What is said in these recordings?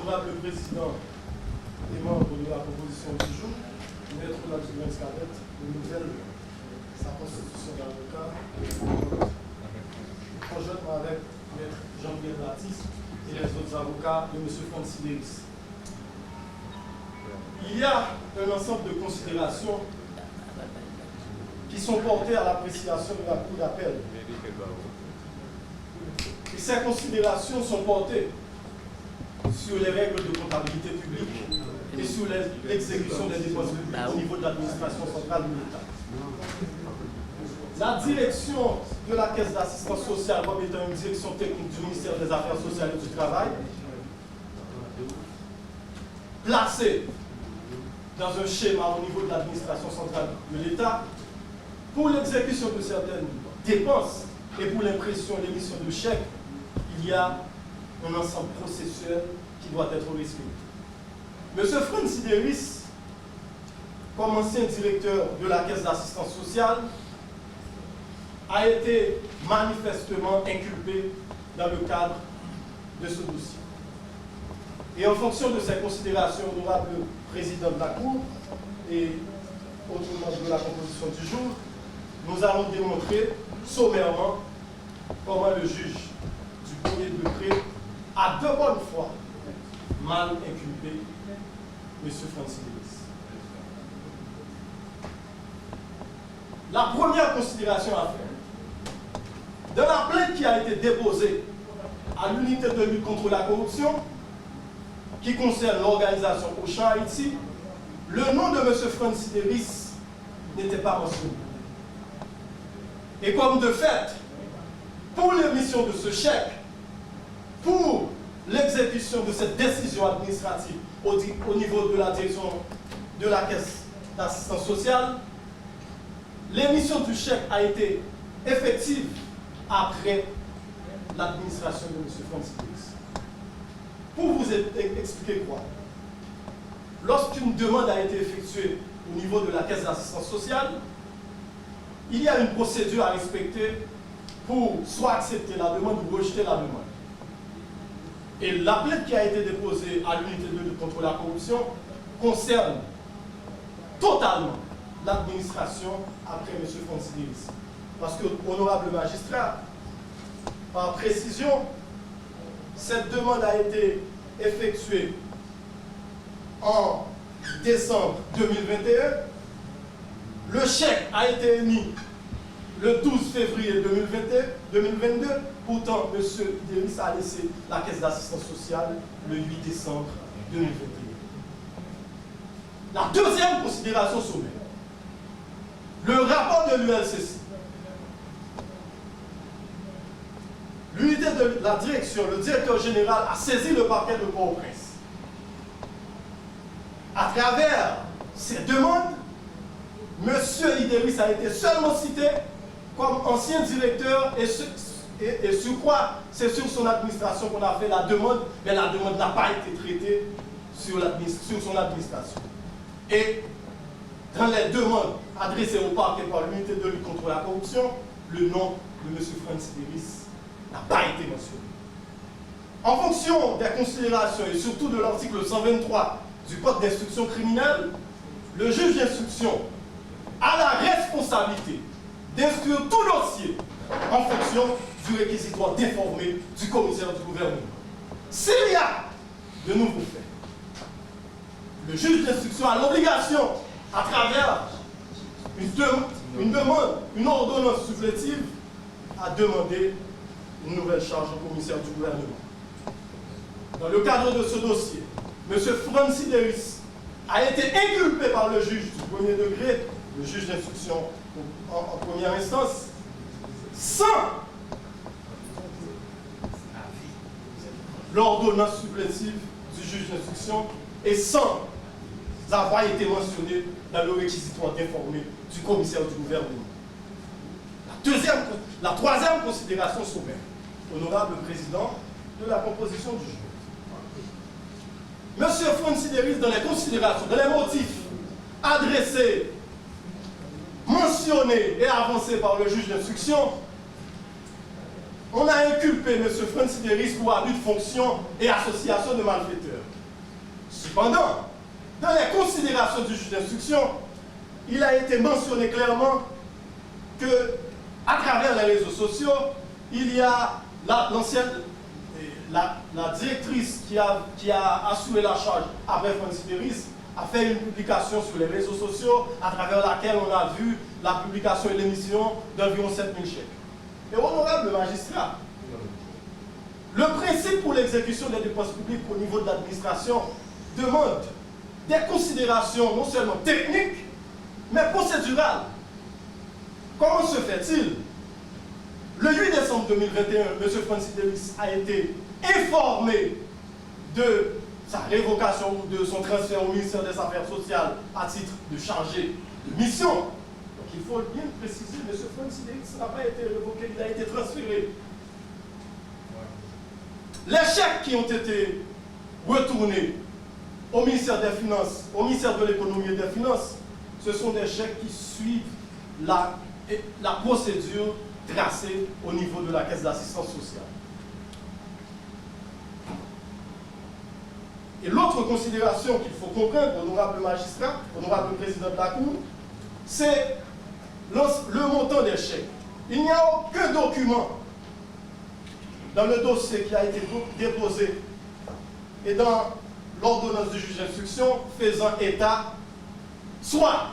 Honorable Président et membres de la proposition du jour, Maître Ladjoumen Scadet, renouvelle sa constitution d'avocat, conjointement avec Maître Jean-Pierre Baptiste et les autres avocats de M. Francis Deris. Il y a un ensemble de considérations qui sont portées à l'appréciation de la Cour d'appel. Et ces considérations sont portées sur les règles de comptabilité publique et sur l'exécution des dépenses publiques au niveau de l'administration centrale de l'État. La direction de la Caisse d'assistance sociale comme étant une direction technique du ministère des Affaires sociales et du Travail, placée dans un schéma au niveau de l'administration centrale de l'État pour l'exécution de certaines dépenses et pour l'impression et l'émission de chèques, il y a un ensemble processuel qui doit être respecté. M. Francis Deris, comme ancien directeur de la Caisse d'assistance sociale, a été manifestement inculpé dans le cadre de ce dossier. Et en fonction de ces considérations, honorable président de la Cour et autrement de la composition du jour, nous allons démontrer sommairement comment le juge du premier degré a de bonne foi mal inculpé M. Francis Deris. La première considération à faire, dans la plainte qui a été déposée à l'unité de lutte contre la corruption, qui concerne l'organisation Auchan Haïti, le nom de M. Francis Deris n'était pas mentionné. Et comme de fait, pour l'émission de ce chèque, pour l'exécution de cette décision administrative au niveau de la direction de la Caisse d'assistance sociale, l'émission du chèque a été effective après l'administration de M. Francis Deris. Pour vous expliquer quoi? Lorsqu'une demande a été effectuée au niveau de la Caisse d'assistance sociale, il y a une procédure à respecter pour soit accepter la demande ou rejeter la demande. Et la plainte qui a été déposée à l'unité de lutte contre la corruption concerne totalement l'administration après M. Francis Deris. Parce que, honorable magistrat, par précision, cette demande a été effectuée en décembre 2021. Le chèque a été émis le 12 février 2022. Pourtant, M. Deris a laissé la Caisse d'assistance sociale le 8 décembre 2021. La deuxième considération sommaire, le rapport de l'ULCC. L'unité de la direction, le directeur général a saisi le parquet de Port-au-Prince. À travers ces demandes, M. Deris a été seulement cité comme ancien directeur et sur quoi c'est sur son administration qu'on a fait la demande, mais la demande n'a pas été traitée sur son administration. Et dans les demandes adressées au parquet par l'unité de lutte contre la corruption, le nom de M. Francis Deris n'a pas été mentionné. En fonction des considérations et surtout de l'article 123 du Code d'instruction criminelle, le juge d'instruction a la responsabilité d'instruire tout dossier en fonction du réquisitoire déformé du commissaire du gouvernement. S'il y a de nouveaux faits, le juge d'instruction a l'obligation, à travers une demande, une ordonnance supplétive, à demander une nouvelle charge au commissaire du gouvernement. Dans le cadre de ce dossier, M. Francis Deris a été inculpé par le juge du premier degré, le juge d'instruction en première instance, sans l'ordonnance supplétive du juge d'instruction et sans avoir été mentionné dans le réquisitoire déformé du commissaire du gouvernement. La troisième considération sommaire, honorable président de la composition du jour. M. Francis Deris, dans les considérations, dans les motifs adressés, mentionnés et avancés par le juge d'instruction, on a inculpé M. Francis Deris pour abus de fonction et association de malfaiteurs. Cependant, dans les considérations du juge d'instruction, il a été mentionné clairement que, à travers les réseaux sociaux, il y a la directrice qui a assuré la charge après Francis Deris a fait une publication sur les réseaux sociaux à travers laquelle on a vu la publication et l'émission d'environ 7000 chèques. Et honorable magistrat, le principe pour l'exécution des dépenses publiques au niveau de l'administration demande des considérations non seulement techniques, mais procédurales. Comment se fait-il? Le 8 décembre 2021, M. Francis Deris a été informé de sa révocation ou de son transfert au ministère des Affaires sociales à titre de chargé de mission. Donc il faut bien préciser, M. Francis Deris n'a pas été révoqué, il a été transféré. Les chèques qui ont été retournés au ministère des Finances, au ministère de l'Économie et des Finances, ce sont des chèques qui suivent la procédure tracée au niveau de la Caisse d'assistance sociale. Et l'autre considération qu'il faut comprendre, honorable magistrat, honorable président de la Cour, c'est le montant des chèques. Il n'y a aucun document dans le dossier qui a été déposé et dans l'ordonnance du juge d'instruction faisant état soit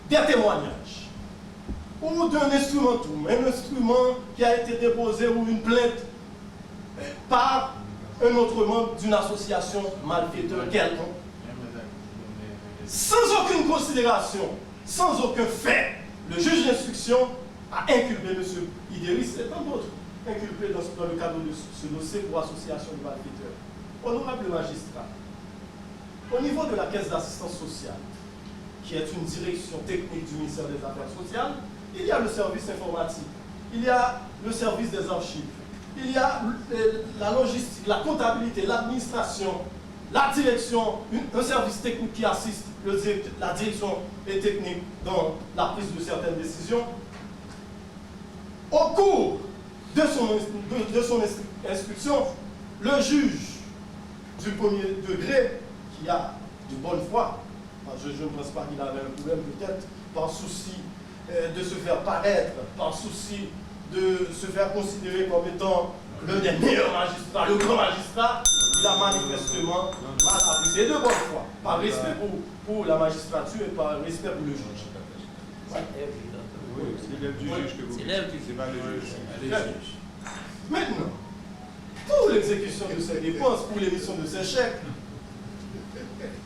des témoignages ou d'un instrumentum, un instrument qui a été déposé ou une plainte par un autre membre d'une association malfaiteur quelconque. Sans aucune considération, sans aucun fait, le juge d'instruction a inculpé M. Idéris et tant d'autres inculpés dans le cadre de ce dossier pour association de malfaiteurs. Honorable magistrat, au niveau de la Caisse d'assistance sociale, qui est une direction technique du ministère des Affaires sociales, il y a le service informatique, il y a le service des archives, il y a la logistique, la comptabilité, l'administration, la direction, un service technique qui assiste la direction et technique dans la prise de certaines décisions. Au cours de son instruction, le juge du premier degré, qui a de bonne foi, je ne pense pas qu'il avait un problème, peut-être par souci de se faire paraître, par souci de se faire considérer comme étant l'un des meilleurs magistrats, le grand magistrat, il a manifestement mal apprécié de bonne foi, par respect pour la magistrature et par respect pour le juge. Oui, c'est l'élève du juge que vous dites. C'est pas le juge. Maintenant, pour l'exécution de ces dépenses, pour l'émission de ces chèques,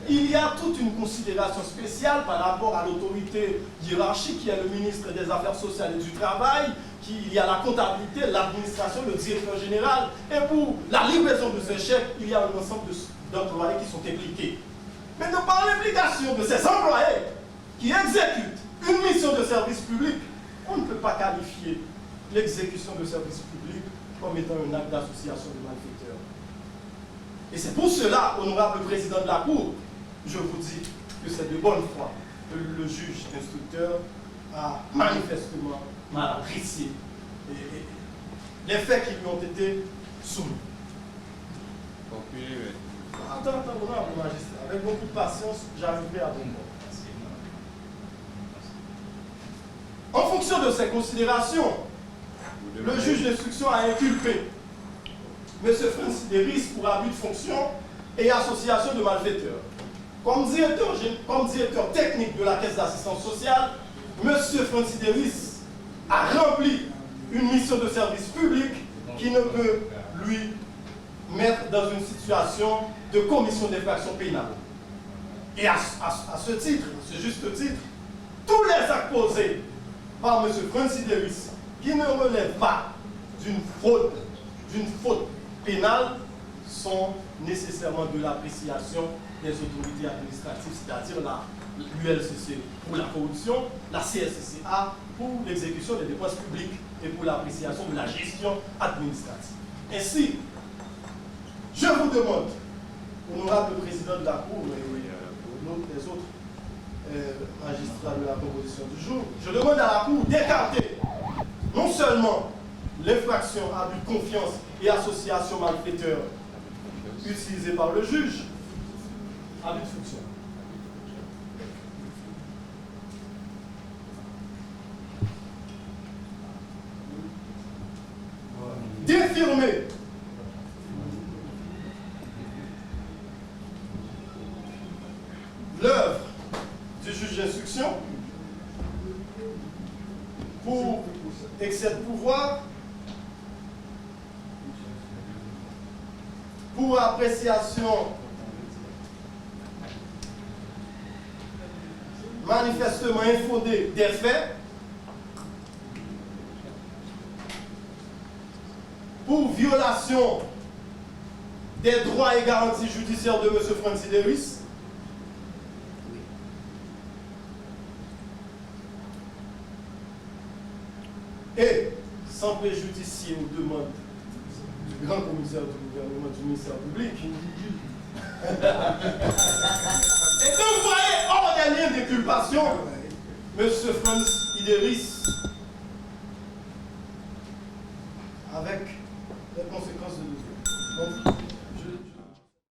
il y a toute une considération spéciale par rapport à l'autorité hiérarchique qui est le ministre des Affaires sociales et du Travail, il y a la comptabilité, l'administration, le directeur général, et pour la livraison de ces chèques, il y a un ensemble d'employés qui sont impliqués. Maintenant, par l'implication de ces employés qui exécutent une mission de service public, on ne peut pas qualifier l'exécution de service public comme étant un acte d'association de malfaiteurs. Et c'est pour cela, honorable président de la Cour, je vous dis que c'est de bonne foi que le juge instructeur a manifestement mal apprécié les faits qui lui ont été soumis. Attends, honorable magistrat, avec beaucoup de patience, j'arriverai à bon port. En fonction de ces considérations, le juge d'instruction a inculpé M. Francis Deris pour abus de fonction et association de malfaiteurs. Comme directeur technique de la Caisse d'assistance sociale, M. Francis Deris a rempli une mission de service public qui ne peut lui mettre dans une situation de commission d'infraction pénale. Et à ce titre, à ce juste titre, tous les actes posés par M. Francis Deris qui ne relèvent pas d'une faute pénale sont nécessairement de l'appréciation des autorités administratives, c'est-à-dire l'ULCC pour la corruption, la CSCA pour l'exécution des dépenses publiques et pour l'appréciation de la gestion administrative. Ainsi, je vous demande, honorable président de la Cour et les autres magistrats de la proposition du jour, je demande à la Cour d'écarter non seulement l'infraction à but de confiance et association malfaiteur utilisée par le juge, abus de fonction. D'affirmer l'œuvre du juge d'instruction pour excès de pouvoir, pour appréciation manifestement infondée des faits, pour violation des droits et garanties judiciaires de M. Francis Deris, et sans préjudicier aux demandes du grand commissaire du gouvernement du ministère public. Et donc vous voyez, hors des liens d'inculpation, M. Francis Idéris, avec les conséquences de l'autre.